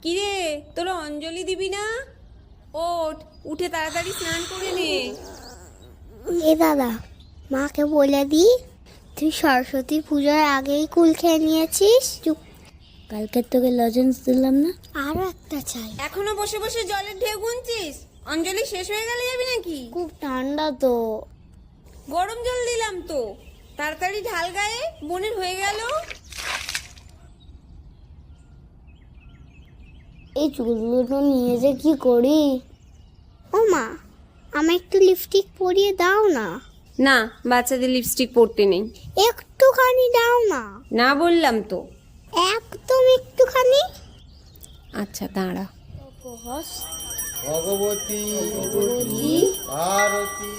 কিরে, তোরা অঞ্জলি দিবি না? ওঠ, উঠে তাড়াতাড়ি স্নান করে নে। এ দাদা, মাকে বলে দি তুই সরস্বতী পূজার আগেই কুল খেয়ে নিয়েছিস। কালকে তোকে লজেন্স দিলাম না, আরো একটা চাই। এখনো বসে বসে জলের ঢেউ গুনছিস? অঞ্জলি শেষ হয়ে গেলে যাবি নাকি? খুব ঠান্ডা তো। গরম জল দিলাম তো, তাড়াতাড়ি ঢাল গায়ে, বোনের হয়ে গেল। এই চুলগুলো নিয়ে যে কি করি। ও মা, আমায় একটু লিপস্টিক পরিয়ে দাও না। না, বাচ্চাদের লিপস্টিক পরতে নেই। একটুখানি দাও না। না বললাম তো। একদম একটুখানি। আচ্ছা দাঁড়া। ভগবতী ভারতী